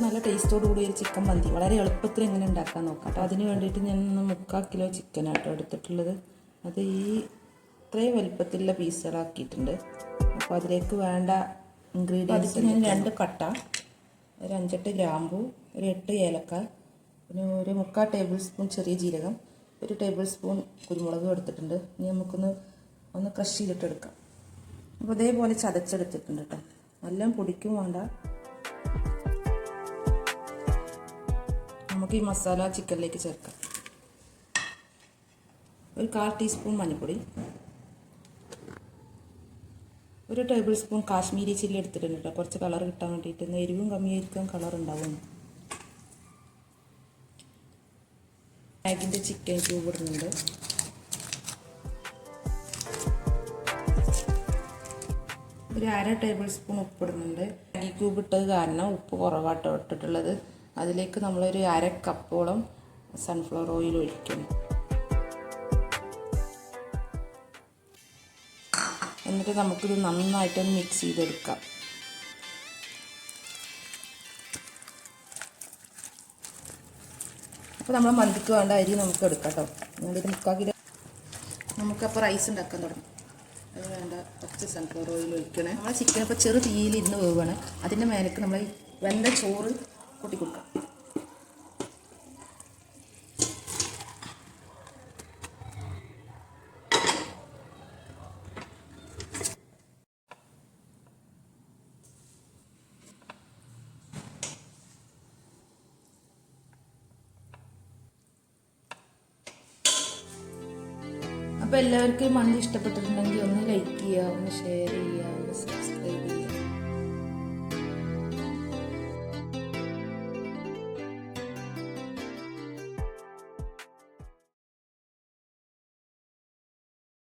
നല്ല ടേസ്റ്റോടുകൂടി ഒരു ചിക്കൻ മന്തി വളരെ എളുപ്പത്തിൽ എങ്ങനെ ഉണ്ടാക്കാൻ നോക്കാം കേട്ടോ. അതിന് വേണ്ടിയിട്ട് ഞാൻ 3/4 കിലോ ചിക്കനാട്ടോ എടുത്തിട്ടുള്ളത്. അത് ഇത്രയും വലുപ്പത്തിലുള്ള പീസുകളാക്കിയിട്ടുണ്ട്. അപ്പോൾ അതിലേക്ക് വേണ്ട ഇൻഗ്രീഡിയൻസ് ഞാൻ 2 പട്ട, ഒരു 5-8 ഗ്രാമ്പു, ഒരു 8 ഏലക്ക, പിന്നെ ഒരു 3/4 ടേബിൾ സ്പൂൺ ചെറിയ ജീരകം, 1 ടേബിൾ സ്പൂൺ കുരുമുളകും എടുത്തിട്ടുണ്ട്. ഇനി നമുക്കൊന്ന് ക്രഷ് ചെയ്തിട്ടെടുക്കാം. അപ്പോൾ ഇതേപോലെ ചതച്ചെടുത്തിട്ടുണ്ട് കേട്ടോ. എല്ലാം പൊടിക്കും വേണ്ട. നമുക്ക് ഈ മസാല ചിക്കനിലേക്ക് ചേർക്കാം. ഒരു 1/4 ടീസ്പൂൺ മഞ്ഞൾപ്പൊടി, ഒരു ടേബിൾ സ്പൂൺ കാശ്മീരി ചില്ലി എടുത്തിട്ടുണ്ട് കേട്ടോ, കുറച്ച് കളർ കിട്ടാൻ വേണ്ടിയിട്ട്. എരിവും കമ്മിയായിരിക്കും, കളർ ഉണ്ടാവും. മാഗിൻ്റെ ചിക്കൻ ക്യൂബ് ഇടുന്നുണ്ട്. ഒരു 1/2 ടേബിൾ സ്പൂൺ ഉപ്പ് ഇടുന്നുണ്ട്. മാഗി ക്യൂബ് ഇട്ടത് കാരണം ഉപ്പ് കുറവാട്ടോ ഇട്ടിട്ടുള്ളത്. അതിലേക്ക് നമ്മളൊരു 1/2 കപ്പോളം സൺഫ്ലവർ ഓയിൽ ഒഴിക്കണം. എന്നിട്ട് നമുക്കിത് നന്നായിട്ടൊന്ന് മിക്സ് ചെയ്തെടുക്കാം. അപ്പോൾ നമ്മൾ മന്തിക്ക് വേണ്ട അരി നമുക്ക് എടുക്കാം കേട്ടോ. നമ്മളൊരു 3/4 കിലോ. നമുക്കപ്പോൾ റൈസ് ഉണ്ടാക്കാൻ തുടങ്ങാം. അതിന് വേണ്ട കുറച്ച് സൺഫ്ലവർ ഓയിൽ ഒഴിക്കണേ. നമ്മൾ ചിക്കൻ ഇപ്പോൾ ചെറു തീയിലിരുന്ന് വേവാണ്. അതിൻ്റെ മേലേക്ക് നമ്മൾ വെന്ത ചോറ് കൂട്ടി കൊടുക്കാം. അപ്പോൾ എല്ലാവർക്കും മന്തി ഇഷ്ടപ്പെട്ടിട്ടുണ്ടെങ്കിൽ ഒന്ന് ലൈക്ക് ചെയ്യുക, ഒന്ന് ഷെയർ ചെയ്യുക.